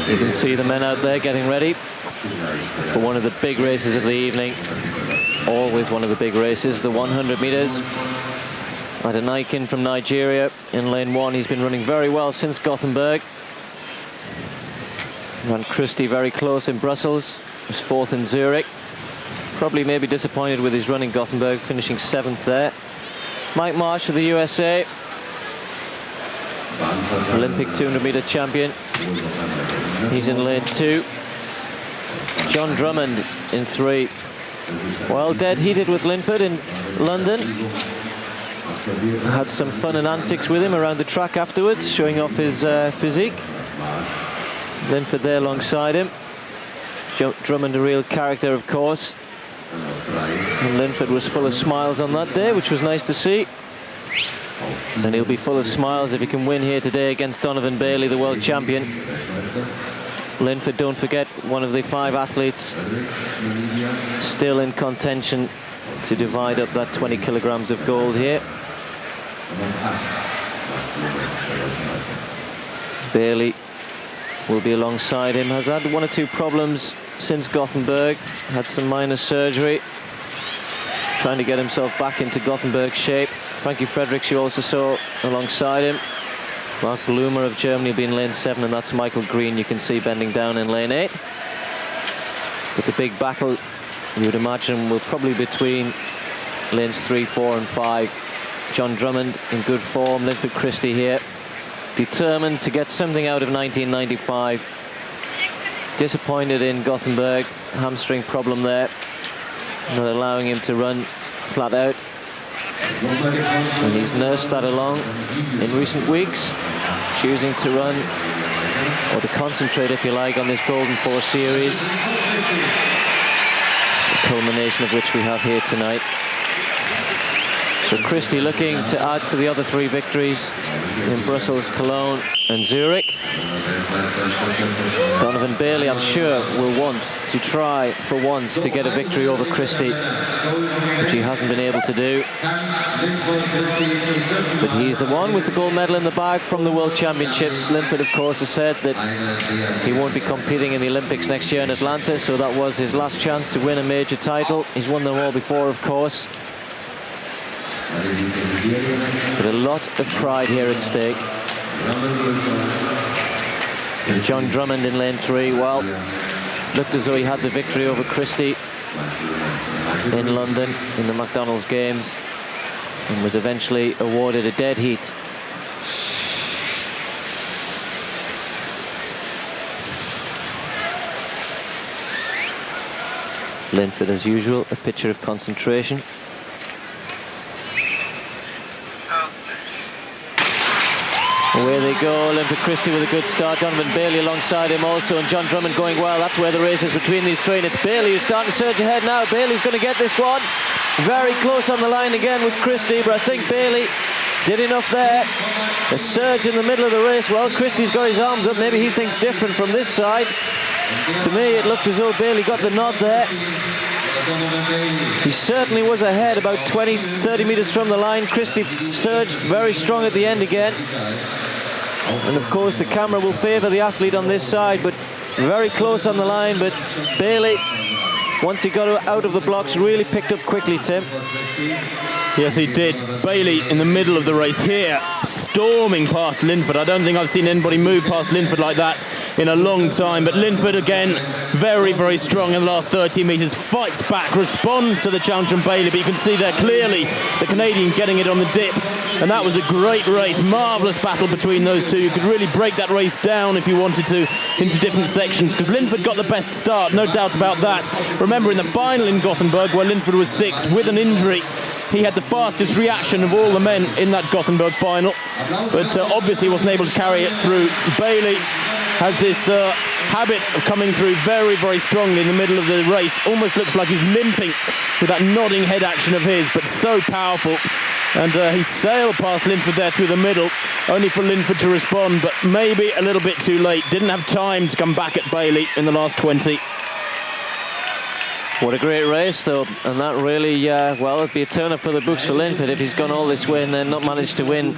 You can see the men out there getting ready for one of the big races of the evening. Always one of the big races, the 100 meters. Adenaikin from Nigeria in lane 1. He's been running very well since Gothenburg. Ran Christie very close in Brussels. Was 4th in Zurich. Probably maybe disappointed with his run in Gothenburg, finishing 7th there. Mike Marsh of the USA. Olympic 200-meter champion. He's in lane 2. John Drummond in 3. Well, dead heated with Linford in London. Had some fun and antics with him around the track afterwards, showing off his physique. Linford there alongside him. Drummond a real character, of course. And Linford was full of smiles on that day, which was nice to see. And he'll be full of smiles if he can win here today against Donovan Bailey, the world champion. Linford, don't forget, one of the 5 athletes still in contention to divide up that 20 kilograms of gold here. Bailey will be alongside him. Has had 1 or 2 problems since Gothenburg. Had some minor surgery. Trying to get himself back into Gothenburg shape. Fredericks you also saw alongside him. Mark Blumer of Germany will be in lane 7, and that's Michael Green you can see bending down in lane 8. But the big battle, you would imagine, will probably be between lanes 3, 4 and 5. John Drummond in good form, Linford Christie here, determined to get something out of 1995. Disappointed in Gothenburg, hamstring problem there, not allowing him to run flat out. And he's nursed that along in recent weeks, choosing to run, or to concentrate, if you like, on this Golden 4 series, the culmination of which we have here tonight. So Christie looking to add to the other 3 victories in Brussels, Cologne and Zurich. Donovan Bailey, I'm sure, will want to try for once to get a victory over Christie, which he hasn't been able to do. But he's the one with the gold medal in the bag from the World Championships. Linford, of course, has said that he won't be competing in the Olympics next year in Atlanta, so that was his last chance to win a major title. He's won them all before, of course. But a lot of pride here at stake. And John Drummond in lane 3, well, looked as though he had the victory over Christie in London in the McDonald's Games, and was eventually awarded a dead heat. Linford, as usual, a picture of concentration. Away they go, Linford Christie with a good start, Donovan Bailey alongside him also, and John Drummond going well. That's where the race is between these 3, and it's Bailey who's starting to surge ahead now. Bailey's going to get this one. Very close on the line again with Christie, but I think Bailey did enough there. A surge in the middle of the race. Well, Christie's got his arms up. Maybe he thinks different from this side. To me, it looked as though Bailey got the nod there. He certainly was ahead, about 20, 30 meters from the line. Christie surged very strong at the end again. And of course the camera will favor the athlete on this side, but very close on the line. But Bailey, once he got out of the blocks, really picked up quickly, Tim. Yes, he did. Bailey in the middle of the race here, storming past Linford. I don't think I've seen anybody move past Linford like that in a long time. But Linford again, very, very strong in the last 30 metres. Fights back, responds to the challenge from Bailey. But you can see there clearly the Canadian getting it on the dip. And that was a great race. Marvellous battle between those two. You could really break that race down if you wanted to into different sections, because Linford got the best start, no doubt about that. Remember in the final in Gothenburg, where Linford was 6th with an injury, he had the fastest reaction of all the men in that Gothenburg final, but obviously wasn't able to carry it through. Bailey has this habit of coming through very, very strongly in the middle of the race. Almost looks like he's limping with that nodding head action of his, but so powerful. And he sailed past Linford there through the middle, only for Linford to respond, but maybe a little bit too late. Didn't have time to come back at Bailey in the last 20. What a great race, though, and that really, well, it'd be a turn-up for the books for Linford if he's gone all this way and then not managed to win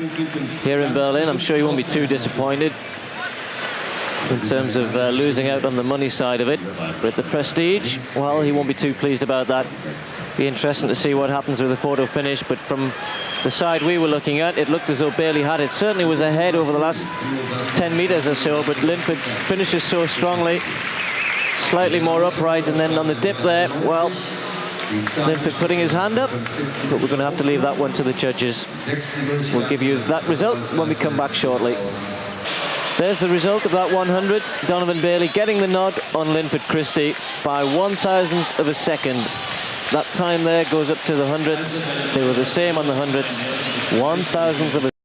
here in Berlin. I'm sure he won't be too disappointed. in terms of losing out on the money side of it. But the prestige, well, he won't be too pleased about that. Be interesting to see what happens with the photo finish, but from the side we were looking at, it looked as though Bailey had it. Certainly was ahead over the last 10 metres or so, but Linford finishes so strongly, slightly more upright, and then on the dip there, well, Linford putting his hand up, but we're going to have to leave that one to the judges. We'll give you that result when we come back shortly. There's the result of that 100. Donovan Bailey getting the nod on Linford Christie by 1,000th of a second. That time there goes up to the hundredths. They were the same on the hundredths. 1,000th of a